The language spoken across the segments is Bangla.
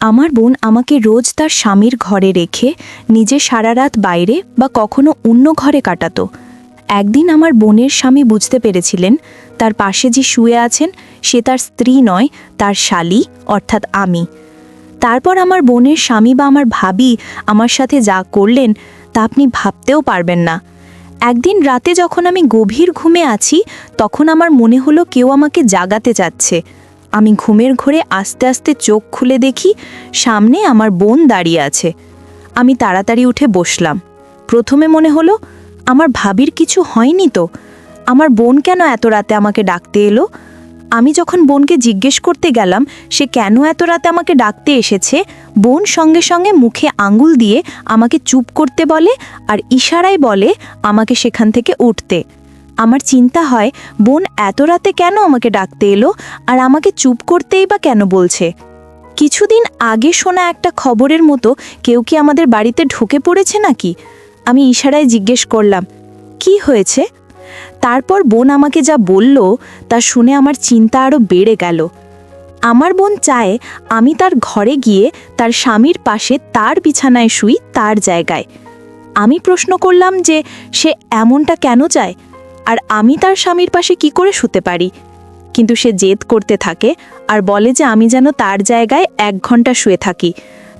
আমার বোন আমাকে রোজ তার স্বামীর ঘরে রেখে নিজে সারা রাত বাইরে বা কখনো অন্য ঘরে কাটাতো। একদিন আমার বোনের স্বামী বুঝতে পেরেছিলেন তার পাশে যে শুয়ে আছেন সে তার স্ত্রী নয়, তার শালী অর্থাৎ আমি। তারপর আমার বোনের স্বামী বা আমার ভাবি আমার সাথে যা করলেন তা আপনি ভাবতেও পারবেন না। একদিন রাতে যখন আমি গভীর ঘুমে আছি তখন আমার মনে হলো কেউ আমাকে জাগাতে যাচ্ছে। আমি ঘুমের ঘোরে আস্তে আস্তে চোখ খুলে দেখি সামনে আমার বোন দাঁড়িয়ে আছে। আমি তাড়াতাড়ি উঠে বসলাম। প্রথমে মনে হলো আমার ভাবির কিছু হয়নি তো, আমার বোন কেন এত রাতে আমাকে ডাকতে এলো। আমি যখন বোনকে জিজ্ঞেস করতে গেলাম সে কেন এত রাতে আমাকে ডাকতে এসেছে, বোন সঙ্গে সঙ্গে মুখে আঙুল দিয়ে আমাকে চুপ করতে বলে আর ইশারায় বলে আমাকে সেখান থেকে উঠতে। আমার চিন্তা হয় বোন এত রাতে কেন আমাকে ডাকতে এলো আর আমাকে চুপ করতেই বা কেন বলছে। কিছুদিন আগে শোনা একটা খবরের মতো কেউ কি আমাদের বাড়িতে ঢুকে পড়েছে নাকি? আমি ইশারায় জিজ্ঞেস করলাম, কি হয়েছে? তারপর বোন আমাকে যা বলল তা শুনে আমার চিন্তা আরও বেড়ে গেল। আমার বোন চায় আমি তার ঘরে গিয়ে তার স্বামীর পাশে তার বিছানায় শুই, তার জায়গায়। আমি প্রশ্ন করলাম যে সে এমনটা কেন চায় আর আমি তার স্বামীর পাশে কি করে শুতে পারি। কিন্তু সে জেদ করতে থাকে আর বলে যে আমি যেন তার জায়গায় 1 ঘন্টা শুয়ে থাকি।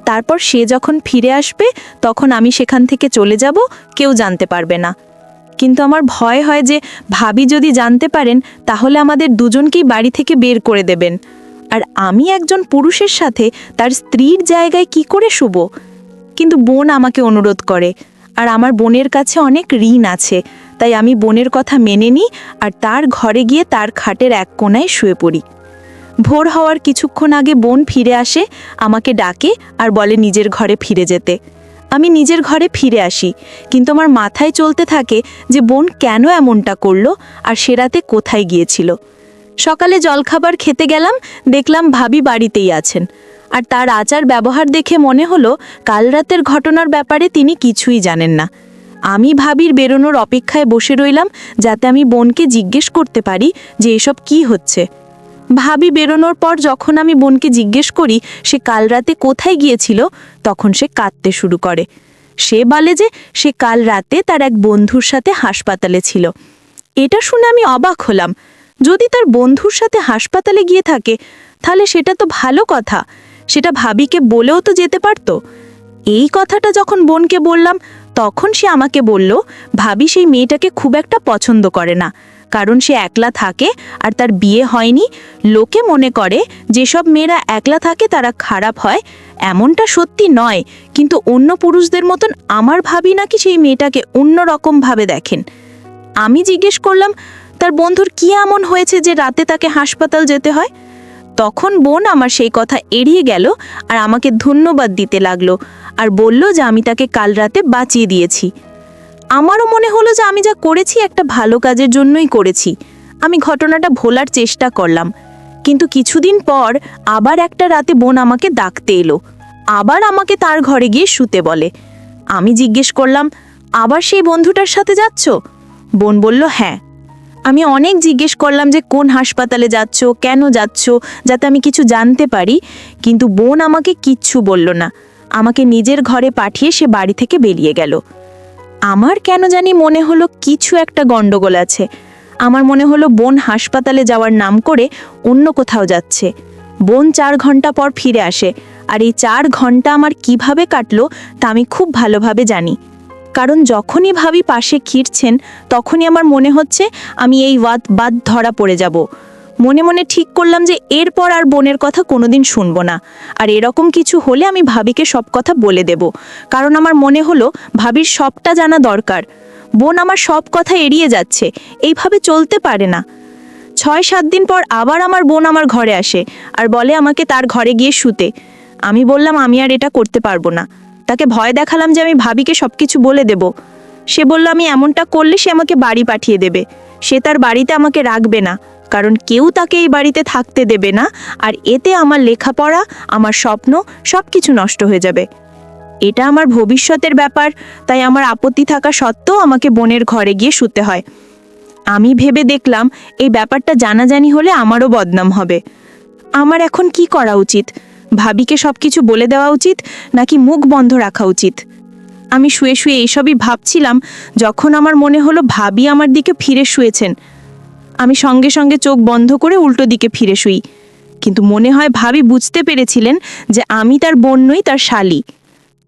তারপর সে যখন ফিরে আসবে তখন আমি সেখান থেকে চলে যাব, কেউ জানতে পারবে না। কিন্তু আমার ভয় হয় যে ভাবি যদি জানতে পারেন তাহলে আমাদের দুজনকেই বাড়ি থেকে বের করে দেবেন। আর আমি একজন পুরুষের সাথে তার স্ত্রীর জায়গায় কি করে শুব? কিন্তু বোন আমাকে অনুরোধ করে আর আমার বোনের কাছে অনেক ঋণ আছে, তাই আমি বোনের কথা মেনে নিই আর তার ঘরে গিয়ে তার খাটের এক কোণায় শুয়ে পড়ি। ভোর হওয়ার কিছুক্ষণ আগে বোন ফিরে আসে, আমাকে ডাকে আর বলে নিজের ঘরে ফিরে যেতে। আমি নিজের ঘরে ফিরে আসি, কিন্তু আমার মাথায় চলতে থাকে যে বোন কেন এমনটা করলো আর সে রাতে কোথায় গিয়েছিল। সকালে জলখাবার খেতে গেলাম, দেখলাম ভাবি বাড়িতেই আছেন। আর তার আচার ব্যবহার দেখে মনে হলো কাল রাতের ঘটনার ব্যাপারে তিনি কিছুই জানেন না। আমি ভাবির বেরোনোর অপেক্ষায় বসে রইলাম যাতে আমি বোনকে জিজ্ঞেস করতে পারি যে এসব কি হচ্ছে। ভাবি বেরোনোর পর যখন আমি বোনকে জিজ্ঞেস করি সে কাল রাতে কোথায় গিয়েছিল, তখন সে কাঁদতে শুরু করে। সে বলে যে সে কাল রাতে তার এক বন্ধুর সাথে হাসপাতালে ছিল। এটা শুনে আমি অবাক হলাম। যদি তার বন্ধুর সাথে হাসপাতালে গিয়ে থাকে তাহলে সেটা তো ভালো কথা, সেটা ভাবিকে বলেও তো যেতে পারতো। এই কথাটা যখন বোনকে বললাম তখন সে আমাকে বলল ভাবি সেই মেয়েটাকে খুব একটা পছন্দ করে না, কারণ সে একলা থাকে আর তার বিয়ে হয়নি। লোকে মনে করে যেসব মেয়েরা একলা থাকে তারা খারাপ হয়, এমনটা সত্যি নয়। কিন্তু অন্য পুরুষদের মতন আমার ভাবি নাকি সেই মেয়েটাকে অন্যরকমভাবে দেখেন। আমি জিজ্ঞেস করলাম তার বন্ধুর কি এমন হয়েছে যে রাতে তাকে হাসপাতাল যেতে হয়। তখন বোন আমার সেই কথা এড়িয়ে গেল আর আমাকে ধন্যবাদ দিতে লাগলো আর বলল যে আমি তাকে কাল রাতে বাঁচিয়ে দিয়েছি। আমারও মনে হলো যে আমি যা করেছি একটা ভালো কাজের জন্যই করেছি। আমি ঘটনাটা ভোলার চেষ্টা করলাম। কিন্তু কিছুদিন পর আবার একটা রাতে বোন আমাকে ডাকতে এলো, আবার আমাকে তার ঘরে গিয়ে শুতে বলে। আমি জিজ্ঞেস করলাম, আবার সেই বন্ধুটার সাথে যাচ্ছ? বোন বলল হ্যাঁ। আমি অনেক জিজ্ঞেস করলাম যে কোন হাসপাতালে যাচ্ছ, কেন যাচ্ছ, যাতে আমি কিছু জানতে পারি। কিন্তু বোন আমাকে কিচ্ছু বলল না। আমাকে নিজের ঘরে পাঠিয়ে সে বাড়ি থেকে বেরিয়ে গেল। আমার কেন জানি মনে হলো কিছু একটা গন্ডগোল আছে। আমার মনে হলো বোন হাসপাতালে যাওয়ার নাম করে অন্য কোথাও যাচ্ছে। বোন 4 ঘন্টা পর ফিরে আসে, আর এই 4 ঘন্টা আমার কিভাবে কাটলো তা আমি খুব ভালোভাবে জানি। কারণ যখনই ভাবি পাশে ঘিরছেন তখনই আমার মনে হচ্ছে আমি এই বাদ ধরা পড়ে যাব। মনে মনে ঠিক করলাম যে এরপর আর বোনের কথা কোনোদিন শুনবো না। আর এরকম কিছু হলে আমি ভাবিকে সব কথা বলে দেব, কারণ আমার মনে হলো ভাবির সবটা জানা দরকার। বোন আমার সব কথা এড়িয়ে যাচ্ছে, এইভাবে চলতে পারে না। 6-7 দিন পর আবার আমার বোন আমার ঘরে আসে আর বলে আমাকে তার ঘরে গিয়ে শুতে। আমি বললাম আমি আর এটা করতে পারবো না। তাকে ভয় দেখালাম যে আমি ভাবিকে সবকিছু বলে দেব। সে বলল আমি এমনটা করলে সে আমাকে বাড়ি পাঠিয়ে দেবে, সে তার বাড়িতে আমাকে রাখবে না, কারণ কেউ তাকে এই বাড়িতে থাকতে দেবে না। আর এতে আমার লেখাপড়া, আমার স্বপ্ন সবকিছু নষ্ট হয়ে যাবে। এটা আমার ভবিষ্যতের ব্যাপার, তাই আমার আপত্তি থাকা সত্ত্বেও আমাকে বোনের ঘরে গিয়ে শুতে হয়। আমি ভেবে দেখলাম এই ব্যাপারটা জানাজানি হলে আমারও বদনাম হবে। আমার এখন কি করা উচিত? ভাবিকে সব কিছু বলে দেওয়া উচিত নাকি মুখ বন্ধ রাখা উচিত? আমি শুয়ে শুয়ে এইসবই ভাবছিলাম যখন আমার মনে হলো ভাবি আমার দিকে ফিরে শুয়েছেন। আমি সঙ্গে সঙ্গে চোখ বন্ধ করে উল্টো দিকে ফিরে শুই, কিন্তু মনে হয় ভাবি বুঝতে পেরেছিলেন যে আমি তার বোন নই, তার শালী।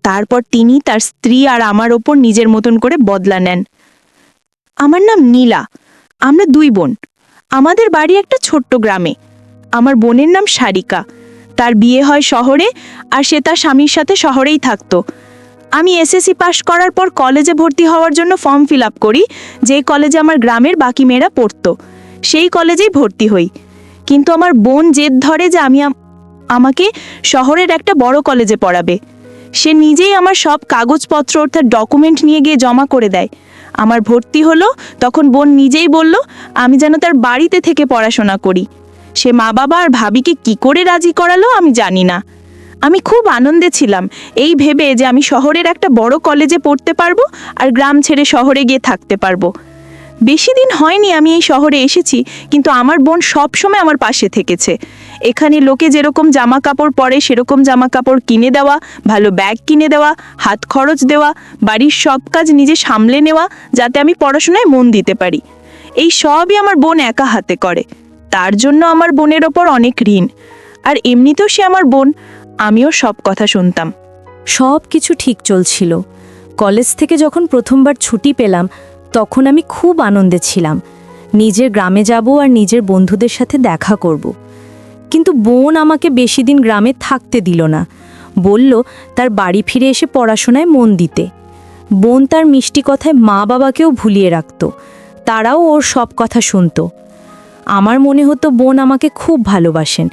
তারপর তিনি তার স্ত্রী আর আমার ওপর নিজের মতন করে বদলা নেন। আমার নাম নীলা, আমরা দুই বোন। আমাদের বাড়ি একটা ছোট্ট গ্রামে। আমার বোনের নাম সারিকা, তার বিয়ে হয় শহরে, আর সে তার স্বামীর সাথে শহরেই থাকতো। আমি এসএসসি পাশ করার পর কলেজে ভর্তি হওয়ার জন্য ফর্ম ফিল আপ করি, যেই কলেজে আমার গ্রামের বাকি মেয়েরা পড়তো, সেই কলেজেই ভর্তি হই। কিন্তু আমার বোন জেদ ধরে যে আমাকে শহরের একটা বড় কলেজে পড়াবে। সে নিজেই আমার সব কাগজপত্র অর্থাৎ ডকুমেন্ট নিয়ে গিয়ে জমা করে দেয়। আমার ভর্তি হলো তখন বোন নিজেই বলল আমি যেন তার বাড়িতে থেকে পড়াশোনা করি। সে মা বাবা আর ভাবিকে কি করে রাজি করালো আমি জানি না। আমি খুব আনন্দে ছিলাম এই ভেবে যে আমি শহরের একটা বড় কলেজে পড়তে পারবো আর গ্রাম ছেড়ে শহরে গিয়ে থাকতে পারবো। বেশি দিন হয়নি আমি এই শহরে এসেছি, কিন্তু আমার বোন সবসময় আমার পাশে থেকেছে। এখানে লোকে যেরকম জামা কাপড় পরে সেরকম জামা কাপড় কিনে দেওয়া, ভালো ব্যাগ কিনে দেওয়া, হাত খরচ দেওয়া, বাড়ির সব কাজ নিজে সামলে নেওয়া যাতে আমি পড়াশোনায় মন দিতে পারি, এই সবই আমার বোন একা হাতে করে। তার জন্য আমার বোনের ওপর অনেক ঋণ। আর এমনিতেও সে আমার বোন, আমিও সব কথা শুনতাম। সব কিছু ঠিক চলছিল। কলেজ থেকে যখন প্রথমবার ছুটি পেলাম তখন আমি খুব আনন্দে ছিলাম। নিজের গ্রামে যাব আর নিজের বন্ধুদের সাথে দেখা করব। কিন্তু বোন আমাকে বেশি দিন গ্রামে থাকতে দিল না। বলল তার বাড়ি ফিরে এসে পড়াশোনায় মন দিতে। বোন তার মিষ্টি কথায় মা বাবাকেও ভুলিয়ে রাখত, তারাও ওর সব কথা শুনত। আমার মনে হতো বোন আমাকে খুব ভালোবাসেন,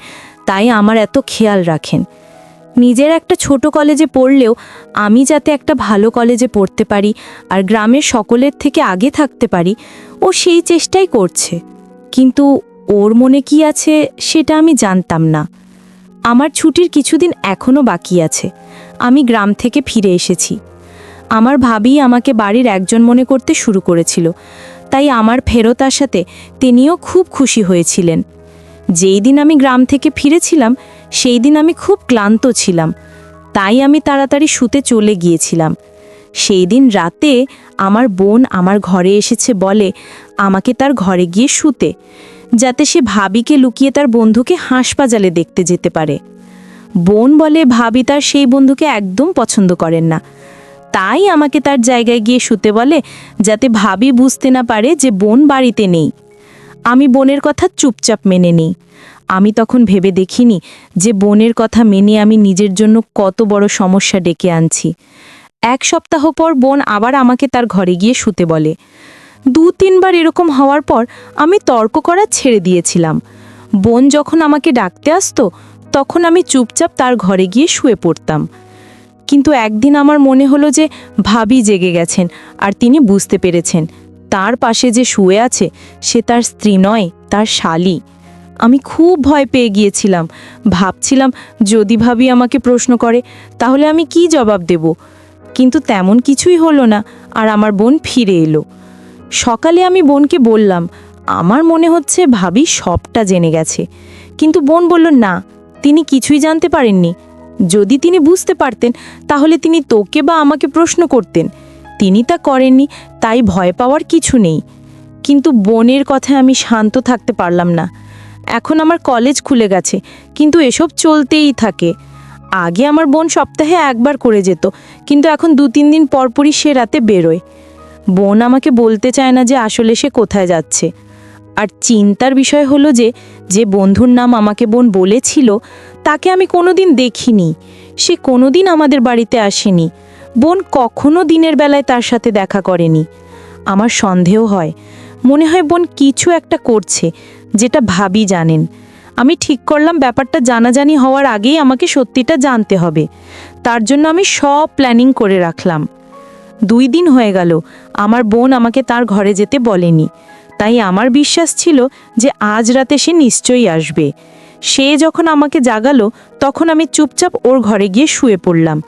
তাই আমার এত খেয়াল রাখেন। নিজের একটা ছোট কলেজে পড়লেও আমি যাতে একটা ভালো কলেজে পড়তে পারি আর গ্রামের সকলের থেকে আগে থাকতে পারি, ও সেই চেষ্টাই করছে। কিন্তু ওর মনে কি আছে সেটা আমি জানতাম না। আমার ছুটির কিছুদিন এখনও বাকি আছে। আমি গ্রাম থেকে ফিরে এসেছি। আমার ভাবি আমাকে বাড়ির একজন মনে করতে শুরু করেছিল, তাই আমার ফেরত আসাতে তিনিও খুব খুশি হয়েছিলেন। যেই দিন আমি গ্রাম থেকে ফিরেছিলাম সেই দিন আমি খুব ক্লান্ত ছিলাম, তাই আমি তাড়াতাড়ি শুতে চলে গিয়েছিলাম। সেই দিন রাতে আমার বোন আমার ঘরে এসেছে বলে আমাকে তার ঘরে গিয়ে শুতে, যাতে সে ভাবিকে লুকিয়ে তার বন্ধুকে হাসপাতালে দেখতে যেতে পারে। বোন বলে ভাবি তার সেই বন্ধুকে একদম পছন্দ করেন না, তাই আমাকে তার জায়গায় গিয়ে শুতে বলে, যাতে ভাবি বুঝতে না পারে যে বোন বাড়িতে নেই। আমি বোনের কথা চুপচাপ মেনে নিই। আমি তখন ভেবে দেখিনি যে বোনের কথা মেনে আমি নিজের জন্য কত বড় সমস্যা ডেকে আনছি। 1 সপ্তাহ পর বোন আবার আমাকে তার ঘরে গিয়ে শুতে বলে। 2-3 বার এরকম হওয়ার পর আমি তর্ক করা ছেড়ে দিয়েছিলাম। বোন যখন আমাকে ডাকতে আসতো তখন আমি চুপচাপ তার ঘরে গিয়ে শুয়ে পড়তাম। কিন্তু একদিন আমার মনে হলো যে ভাবি জেগে গেছেন আর তিনি বুঝতে পেরেছেন তার পাশে যে শুয়ে আছে সে তার স্ত্রী নয়, তার শালী। আমি খুব ভয় পেয়ে গিয়েছিলাম। ভাবছিলাম যদি ভাবি আমাকে প্রশ্ন করে তাহলে আমি কি জবাব দেব। কিন্তু তেমন কিছুই হলো না আর আমার বোন ফিরে এলো। সকালে আমি বোনকে বললাম আমার মনে হচ্ছে ভাবি সবটা জেনে গেছে। কিন্তু বোন বলল না, তিনি কিছুই জানতে পারেননি। যদি তিনি বুঝতে পারতেন তাহলে তিনি তোকে বা আমাকে প্রশ্ন করতেন। তিনি তা করেননি, তাই ভয় পাওয়ার কিছু নেই। কিন্তু বোনের কথায় আমি শান্ত থাকতে পারলাম না। এখন আমার কলেজ খুলে গেছে, কিন্তু এসব চলতেই থাকে। আগে আমার বোন সপ্তাহে একবার করে যেত, কিন্তু এখন 2-3 দিন পরপরই সে রাতে বেরোয়। বোন আমাকে বলতে চায় না যে আসলে সে কোথায় যাচ্ছে। আর চিন্তার বিষয় হলো যে বন্ধুর নাম আমাকে বোন বলেছিল তাকে আমি কোনোদিন দেখিনি। সে কোনোদিন আমাদের বাড়িতে আসেনি। বোন কখনো দিনের বেলায় তার সাথে দেখা করেনি। আমার সন্দেহ হয়, মনে হয় বোন কিছু একটা করছে যেটা ভাবি জানেন। আমি ঠিক করলাম ব্যাপারটা জানাজানি হওয়ার আগেই আমাকে সত্যিটা জানতে হবে। তার জন্য আমি সব প্ল্যানিং করে রাখলাম। 2 দিন হয়ে গেল আমার বোন আমাকে তার ঘরে যেতে বলেনি, তাই আমার বিশ্বাস ছিল যে আজ রাতে সে নিশ্চয়ই আসবে। সে যখন আমাকে জাগালো তখন আমি চুপচাপ ওর ঘরে গিয়ে শুয়ে পড়লাম।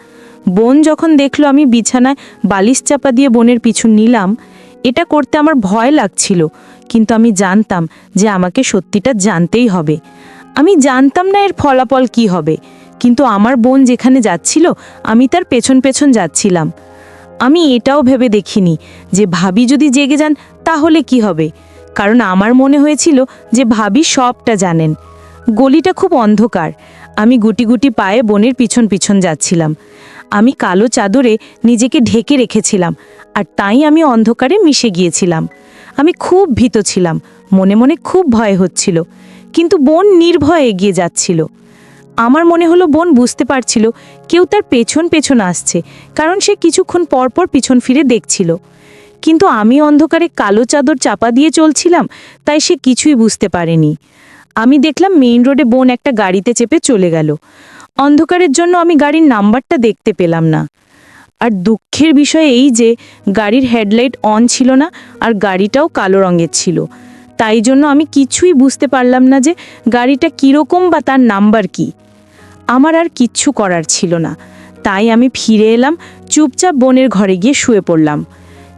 বোন যখন দেখলো আমি বিছানায় বালিশ চাপা দিয়ে বোনের পিছু নিলাম, এটা করতে আমার ভয় লাগছিল, কিন্তু আমি জানতাম যে আমাকে সত্যিটা জানতেই হবে। আমি জানতাম না এর ফলাফল কি হবে, কিন্তু আমার বোন যেখানে যাচ্ছিল আমি তার পেছন পেছন যাচ্ছিলাম। আমি এটাও ভেবে দেখিনি যে ভাবি যদি জেগে যান তাহলে কি হবে, কারণ আমার মনে হয়েছিল যে ভাবি সবটা জানেন। গলিটা খুব অন্ধকার। আমি গুটি গুটি পায়ে বোনের পিছন পিছন যাচ্ছিলাম। আমি কালো চাদরে নিজেকে ঢেকে রেখেছিলাম, আর তাই আমি অন্ধকারে মিশে গিয়েছিলাম। আমি খুব ভীত ছিলাম, মনে মনে খুব ভয় হচ্ছিল, কিন্তু বোন নির্ভয়ে এগিয়ে যাচ্ছিল। আমার মনে হলো বোন বুঝতে পারছিল কেউ তার পেছন পেছন আসছে, কারণ সে কিছুক্ষণ পরপর পিছন ফিরে দেখছিল। কিন্তু আমি অন্ধকারে কালো চাদর চাপা দিয়ে চলছিলাম, তাই সে কিছুই বুঝতে পারেনি। আমি দেখলাম মেইন রোডে বোন একটা গাড়িতে চেপে চলে গেল। অন্ধকারের জন্য আমি গাড়ির নাম্বারটা দেখতে পেলাম না। আর দুঃখের বিষয় এই যে গাড়ির হেডলাইট অন ছিল না, আর গাড়িটাও কালো রঙের ছিল। তাই জন্য আমি কিছুই বুঝতে পারলাম না যে গাড়িটা কীরকম বা তার নাম্বার কি। আমার আর কিচ্ছু করার ছিল না, তাই আমি ফিরে এলাম, চুপচাপ বোনের ঘরে গিয়ে শুয়ে পড়লাম।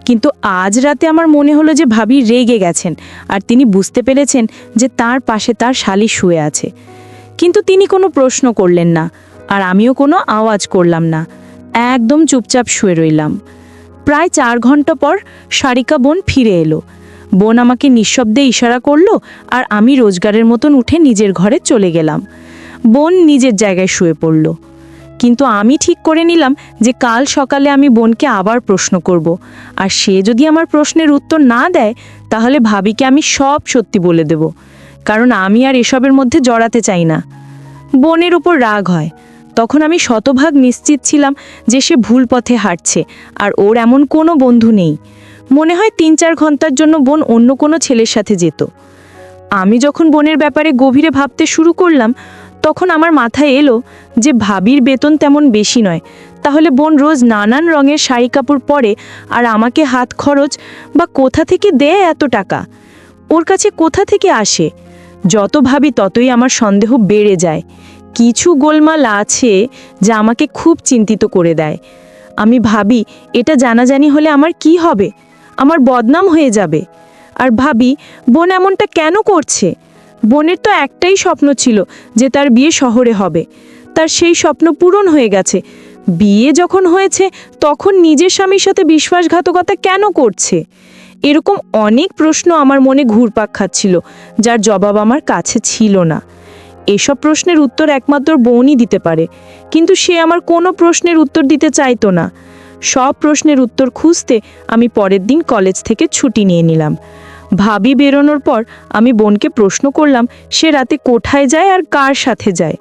কিন্তু আজ রাতে আমার মনে হলো যে ভাবি রেগে গেছেন, আর তিনি বুঝতে পেরেছেন যে তার পাশে তার শালি শুয়ে আছে। কিন্তু তিনি কোনো প্রশ্ন করলেন না, আর আমিও কোনো আওয়াজ করলাম না, একদম চুপচাপ শুয়ে রইলাম। প্রায় 4 ঘন্টা পর সারিকা বোন ফিরে এলো। বোন আমাকে নিঃশব্দে ইশারা করলো, আর আমি রোজগারের মতন উঠে নিজের ঘরে চলে গেলাম। বোন নিজের জায়গায় শুয়ে পড়ল। কিন্তু আমি ঠিক করে নিলাম যে কাল সকালে আমি বোনকে আবার প্রশ্ন করব, আর সে যদি আমার প্রশ্নের উত্তর না দেয় তাহলে ভাবিকে আমি সব সত্যি বলে দেব, কারণ আমি আর এসবের মধ্যে জড়াতে চাই না। বোনের উপর রাগ হয়। তখন আমি শতভাগ নিশ্চিত ছিলাম যে সে ভুল পথে হাঁটছে, আর ওর এমন কোনো বন্ধু নেই। মনে হয় 3-4 ঘন্টার জন্য বোন অন্য কোনো ছেলের সাথে যেত। আমি যখন বোনের ব্যাপারে গভীরে ভাবতে শুরু করলাম, তখন আমার মাথায় এলো যে ভাবির বেতন তেমন বেশি নয়, তাহলে বোন রোজ নানান রঙের শাড়ি কাপড় পরে, আর আমাকে হাত খরচ বা কোথা থেকে দেয় এত টাকা? ওর কাছে কোথা থেকে আসে? যত ভাবি ততই আমার সন্দেহ বেড়ে যায়। কিছু গোলমাল আছে যা আমাকে খুব চিন্তিত করে দেয়। আমি ভাবি এটা জানাজানি হলে আমার কি হবে? আমার বদনাম হয়ে যাবে। আর ভাবি বোন এমনটা কেন করছে? বোনের তো একটাই স্বপ্ন ছিল যে তার বিয়ে শহরে হবে। তার সেই স্বপ্ন পূরণ হয়ে গেছে। বিয়ে যখন হয়েছে তখন নিজের স্বামীর সাথে বিশ্বাসঘাতকতা কেন করছে? এরকম অনেক প্রশ্ন আমার মনে ঘুরপাক খাচ্ছিল, যার জবাব আমার কাছে ছিল না। এসব প্রশ্নের উত্তর একমাত্র বোনই দিতে পারে, কিন্তু সে আমার কোনো প্রশ্নের উত্তর দিতে চাইতো না। সব প্রশ্নের উত্তর খুঁজতে আমি পরের দিন কলেজ থেকে ছুটি নিয়ে নিলাম। ভাবি বেরোনোর পর আমি বোনকে প্রশ্ন করলাম সে রাতে কোথায় যায় আর কার সাথে যায়।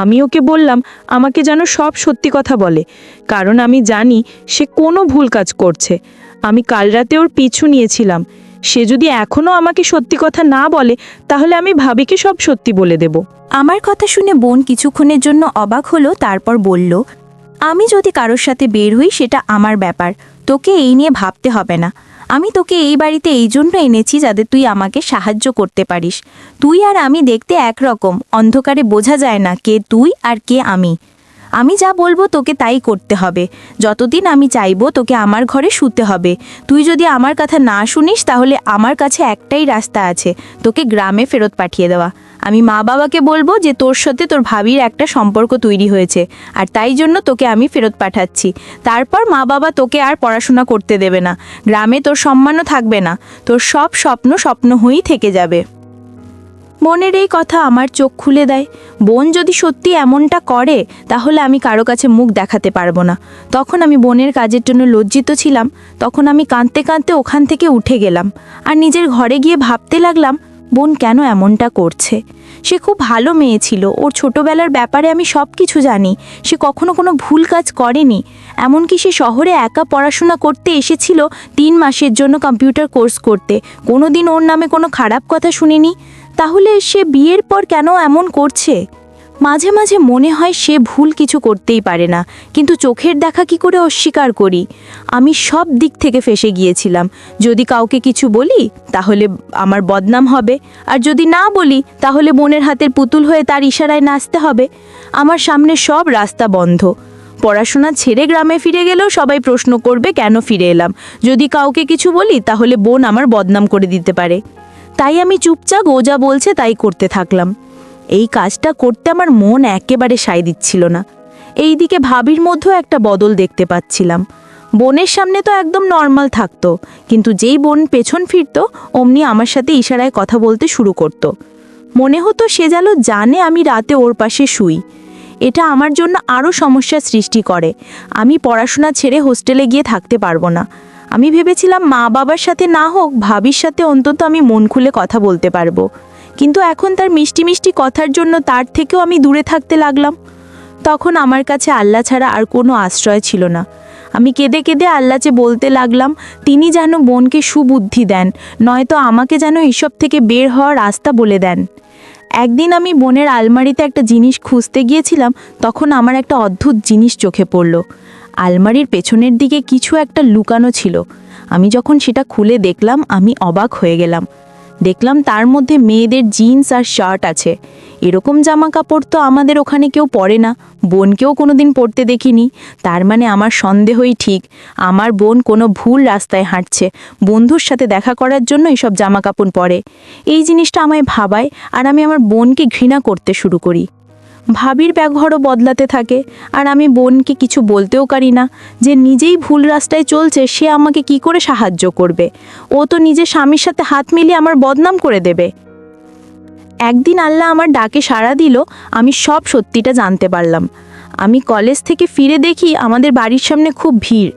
আমি ওকে বললাম আমাকে যেন সব সত্যি কথা বলে, কারণ আমি জানি সে কোনো ভুল কাজ করছে। আমি কাল রাতে ওর পিছু নিয়েছিলাম। সে যদি এখনও আমাকে সত্যি কথা না বলে তাহলে আমি ভাবিকে সব সত্যি বলে দেব। আমার কথা শুনে বোন কিছুক্ষণের জন্য অবাক হলো, তারপর বলল, আমি যদি কারোর সাথে বের হই সেটা আমার ব্যাপার, তোকে এই নিয়ে ভাবতে হবে না। আমি তোকে এই বাড়িতে এই জন্য এনেছি যাতে তুই আমাকে সাহায্য করতে পারিস। তুই আর আমি দেখতে একরকম, অন্ধকারে বোঝা যায় না কে তুই আর কে আমি। আমি যা বলবো তোকে তাই করতে হবে। যতদিন আমি চাইবো তোকে আমার ঘরে শুতে হবে। তুই যদি আমার কথা না শুনিস তাহলে আমার কাছে একটাই রাস্তা আছে, তোকে গ্রামে ফেরত পাঠিয়ে দেওয়া। আমি মা বাবাকে বলবো যে তোর সাথে তোর ভাবির একটা সম্পর্ক তৈরি হয়েছে, আর তাই জন্য তোকে আমি ফেরত পাঠাচ্ছি। তারপর মা বাবা তোকে আর পড়াশোনা করতে দেবে না, গ্রামে তোর সম্মানও থাকবে না, তোর সব স্বপ্ন স্বপ্ন হয়েই থেকে যাবে। বোনের এই কথা আমার চোখ খুলে দেয়। বোন যদি সত্যি এমনটা করে তাহলে আমি কারো কাছে মুখ দেখাতে পারবো না। তখন আমি বোনের কাজের জন্য লজ্জিত ছিলাম। তখন আমি কাঁদতে কাঁদতে ওখান থেকে উঠে গেলাম, আর নিজের ঘরে গিয়ে ভাবতে লাগলাম বোন কেন এমনটা করছে। সে খুব ভালো মেয়ে ছিল, ওর ছোটবেলার ব্যাপারে আমি সব কিছু জানি। সে কখনো কোনো ভুল কাজ করেনি। এমনকি সে শহরে একা পড়াশোনা করতে এসেছিল 3 মাসের জন্য কম্পিউটার কোর্স করতে। কোনোদিন ওর নামে কোনো খারাপ কথা শুনিনি। তাহলে সে বিয়ের পর কেন এমন করছে? মাঝে মাঝে মনে হয় সে ভুল কিছু করতেই পারে না, কিন্তু চোখের দেখা কি করে অস্বীকার করি? আমি সব দিক থেকে ফেঁসে গিয়েছিলাম। যদি কাউকে কিছু বলি তাহলে আমার বদনাম হবে, আর যদি না বলি তাহলে বোনের হাতের পুতুল হয়ে তার ইশারায় নাচতে হবে। আমার সামনে সব রাস্তা বন্ধ। পড়াশোনা ছেড়ে গ্রামে ফিরে গেলেও সবাই প্রশ্ন করবে কেন ফিরে এলাম। যদি কাউকে কিছু বলি তাহলে বোন আমার বদনাম করে দিতে পারে। তাই আমি চুপচাপ ও যা বলছে তাই করতে থাকলাম। এই কাজটা করতে আমার মন একেবারে সায় দিচ্ছিল না। এইদিকে ভাবির মধ্যেও একটা বদল দেখতে পাচ্ছিলাম। বোনের সামনে তো একদম নর্মাল থাকতো, কিন্তু যেই বোন পেছন ফিরতো অমনি আমার সাথে ইশারায় কথা বলতে শুরু করত। মনে হতো সে যেন জানে আমি রাতে ওর পাশে শুই। এটা আমার জন্য আরও সমস্যার সৃষ্টি করে। আমি পড়াশোনা ছেড়ে হোস্টেলে গিয়ে থাকতে পারবো না। আমি ভেবেছিলাম মা বাবার সাথে না হোক, ভাবির সাথে অন্তত আমি মন খুলে কথা বলতে পারবো। কিন্তু এখন তার মিষ্টি মিষ্টি কথার জন্য তার থেকেও আমি দূরে থাকতে লাগলাম। তখন আমার কাছে আল্লাহ ছাড়া আর কোনো আশ্রয় ছিল না। আমি কেঁদে কেঁদে আল্লাহকে বলতে লাগলাম তিনি যেন বোনকে সুবুদ্ধি দেন, নয়তো আমাকে যেন এসব থেকে বের হওয়ার রাস্তা বলে দেন। একদিন আমি বোনের আলমারিতে একটা জিনিস খুঁজতে গিয়েছিলাম, তখন আমার একটা অদ্ভুত জিনিস চোখে পড়ল। আলমারির পেছনের দিকে কিছু একটা লুকানো ছিল। আমি যখন সেটা খুলে দেখলাম আমি অবাক হয়ে গেলাম। দেখলাম তার মধ্যে মেয়েদের জিন্স আর শার্ট আছে। এরকম জামা কাপড় তো আমাদের ওখানে কেউ পরে না, বোনকেও কোনোদিন পরতে দেখিনি। তার মানে আমার সন্দেহই ঠিক, আমার বোন কোনো ভুল রাস্তায় হাঁটছে, বন্ধুর সাথে দেখা করার জন্য এইসব জামা কাপড় পরে। এই জিনিসটা আমায় ভাবায় আর আমি আমার বোনকে ঘৃণা করতে শুরু করি। ভাবির ব্যবহারও বদলাতে থাকে, আর আমি বোনকে কিছু বলতেও পারি না। যে নিজেই ভুল রাস্তায় চলছে সে আমাকে কি করে সাহায্য করবে? ও তো নিজের স্বামীর সাথে হাত মিলিয়ে আমার বদনাম করে দেবে। একদিন আল্লাহ আমার ডাকে সাড়া দিল, আমি সব সত্যিটা জানতে পারলাম। আমি কলেজ থেকে ফিরে দেখি আমাদের বাড়ির সামনে খুব ভিড়।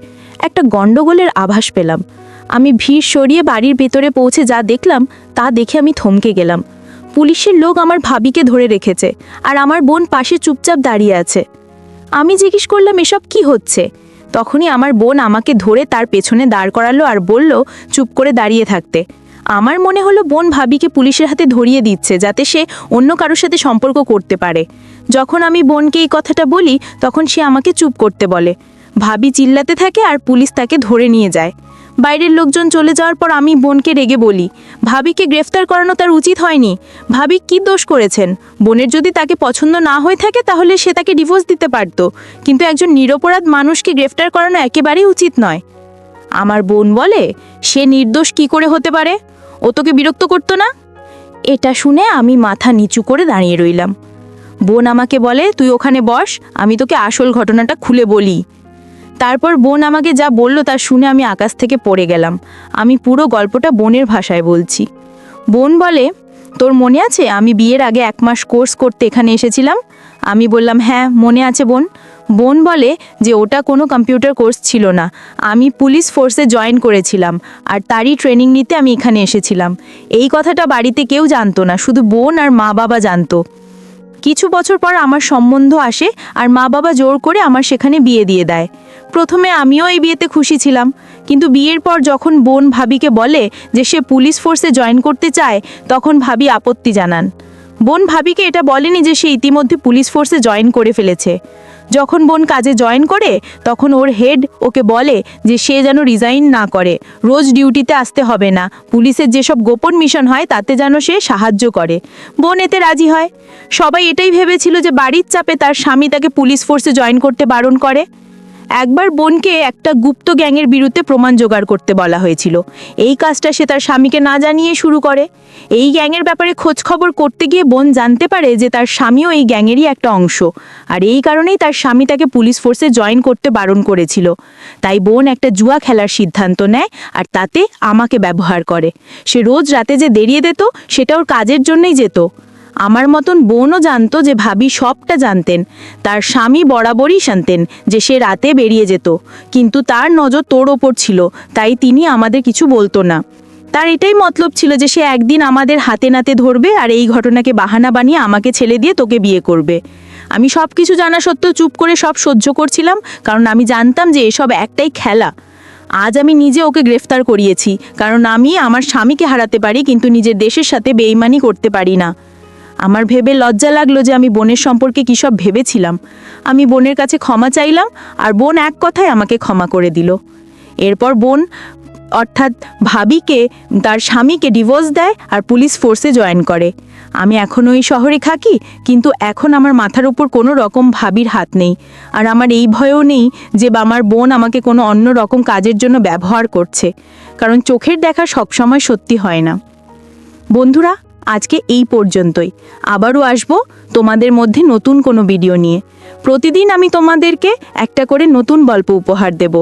একটা গণ্ডগোলের আভাস পেলাম। আমি ভিড় সরিয়ে বাড়ির ভেতরে পৌঁছে যা দেখলাম তা দেখে আমি থমকে গেলাম। পুলিশের লোক আমার ভাবিকে ধরে রেখেছে, আর আমার বোন পাশে চুপচাপ দাঁড়িয়ে আছে। আমি জিজ্ঞেস করলাম এসব কি হচ্ছে? তখনই আমার বোন আমাকে ধরে তার পেছনে দাঁড় করালো আর বলল চুপ করে দাঁড়িয়ে থাকতে। আমার মনে হলো বোন ভাবিকে পুলিশের হাতে ধরিয়ে দিচ্ছে যাতে সে অন্য কারোর সাথে সম্পর্ক করতে পারে। যখন আমি বোনকে এই কথাটা বলি তখন সে আমাকে চুপ করতে বলে। ভাবি চিল্লাতে থাকে আর পুলিশ তাকে ধরে নিয়ে যায়। বাইরের লোকজন চলে যাওয়ার পর আমি বোনকে রেগে বলি, ভাবিকে গ্রেফতার করানো তার উচিত হয়নি। ভাবি কি দোষ করেছেন? বোনের যদি তাকে পছন্দ না হয়ে থাকে তাহলে সে তাকে ডিভোর্স দিতে পারত, কিন্তু একজন নিরপরাধ মানুষকে গ্রেফতার করানো একেবারেই উচিত নয়। আমার বোন বলে, সে নির্দোষ কি করে হতে পারে? ও তোকে বিরক্ত করতো না? এটা শুনে আমি মাথা নিচু করে দাঁড়িয়ে রইলাম। বোন আমাকে বলে, তুই ওখানে বস, আমি তোকে আসল ঘটনাটা খুলে বলি। তারপর বোন আমাকে যা বলল তা শুনে আমি আকাশ থেকে পড়ে গেলাম। আমি পুরো গল্পটা বোনের ভাষায় বলছি। বোন বলে, তোর মনে আছে আমি বিয়ের আগে 1 মাস কোর্স করতে এখানে এসেছিলাম? আমি বললাম, হ্যাঁ মনে আছে বোন। বোন বলে যে ওটা কোনো কম্পিউটার কোর্স ছিল না, আমি পুলিশ ফোর্সে জয়েন করেছিলাম, আর তারই ট্রেনিং নিতে আমি এখানে এসেছিলাম। এই কথাটা বাড়িতে কেউ জানতো না, শুধু বোন আর মা বাবা জানতো। কিছু বছর পর আমার সম্বন্ধ আসে আর মা বাবা জোর করে আমার সেখানে বিয়ে দিয়ে দেয়। প্রথমে আমিও এই বিয়েতে খুশি ছিলাম, কিন্তু বিয়ের পর যখন বোন ভাবিকে বলে যে সে পুলিশ ফোর্সে জয়েন করতে চায় তখন ভাবি আপত্তি জানান। বোন ভাবিকে এটা বলেনি যে সে ইতিমধ্যে পুলিশ ফোর্সে জয়েন করে ফেলেছে। যখন বোন কাজে জয়েন করে তখন ওর হেড ওকে বলে যে সে যেন রিজাইন না করে, রোজ ডিউটিতে আসতে হবে না, পুলিশের যেসব গোপন মিশন হয় তাতে যেন সে সাহায্য করে। বোন এতে রাজি হয়। সবাই এটাই ভেবেছিল যে বাড়ির চাপে তার স্বামী তাকে পুলিশ ফোর্সে জয়েন করতে বারণ করে। একবার বোনকে একটা গুপ্ত গ্যাংয়ের বিরুদ্ধে প্রমাণ জোগাড় করতে বলা হয়েছিল। এই কাজটা সে তার স্বামীকে না জানিয়ে শুরু করে। এই গ্যাংয়ের ব্যাপারে খোঁজ খবর করতে গিয়ে বোন জানতে পারে যে তার স্বামীও এই গ্যাংয়েরই একটা অংশ, আর এই কারণেই তার স্বামী তাকে পুলিশ ফোর্সে জয়েন করতে বারণ করেছিল। তাই বোন একটা জুয়া খেলার সিদ্ধান্ত নেয় আর তাতে আমাকে ব্যবহার করে। সে রোজ রাতে যে দেরিয়ে যেত সেটা ওর কাজের জন্যই যেত। আমার মতন বোনও জানতো যে ভাবি সবটা জানতেন। তার স্বামী বরাবরই জানতেন যে সে রাতে বেরিয়ে যেত, কিন্তু তার নজর তোর ওপর ছিল, তাই তিনি আমাদের কিছু বলতো না। তার এটাই মতলব ছিল যে সে একদিন আমাদের হাতে নাতে ধরবে আর এই ঘটনাকে বাহানা বানিয়ে আমাকে ছেড়ে দিয়ে তোকে বিয়ে করবে। আমি সব কিছু জানা সত্ত্বেও চুপ করে সব সহ্য করছিলাম, কারণ আমি জানতাম যে এসব একটাই খেলা। আজ আমি নিজে ওকে গ্রেফতার করিয়েছি, কারণ আমি আমার স্বামীকে হারাতে পারি কিন্তু নিজের দেশের সাথে বেইমানি করতে পারি না। আমার ভেবে লজ্জা লাগলো যে আমি বোনের সম্পর্কে কী সব ভেবেছিলাম। আমি বোনের কাছে ক্ষমা চাইলাম আর বোন এক কথায় আমাকে ক্ষমা করে দিল। এরপর বোন অর্থাৎ ভাবিকে তার স্বামীকে ডিভোর্স দেয় আর পুলিশ ফোর্সে জয়েন করে। আমি এখনও এই শহরে থাকি, কিন্তু এখন আমার মাথার উপর কোনো রকম ভাবির হাত নেই, আর আমার এই ভয়ও নেই যে আমার বোন আমাকে কোনো অন্য রকম কাজের জন্য ব্যবহার করছে, কারণ চোখের দেখা সবসময় সত্যি হয় না। বন্ধুরা, আজকে এই পর্যন্তই। আবারও আসবো তোমাদের মধ্যে নতুন কোনো ভিডিও নিয়ে। প্রতিদিন আমি তোমাদেরকে একটা করে নতুন গল্প উপহার দেব।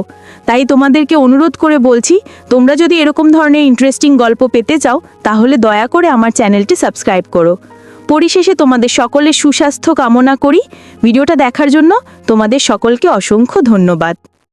তাই তোমাদেরকে অনুরোধ করে বলছি, তোমরা যদি এরকম ধরনের ইন্টারেস্টিং গল্প পেতে চাও তাহলে দয়া করে আমার চ্যানেলটি সাবস্ক্রাইব করো। পরিশেষে তোমাদের সকলের সুস্বাস্থ্য কামনা করি। ভিডিওটা দেখার জন্য তোমাদের সকলকে অসংখ্য ধন্যবাদ।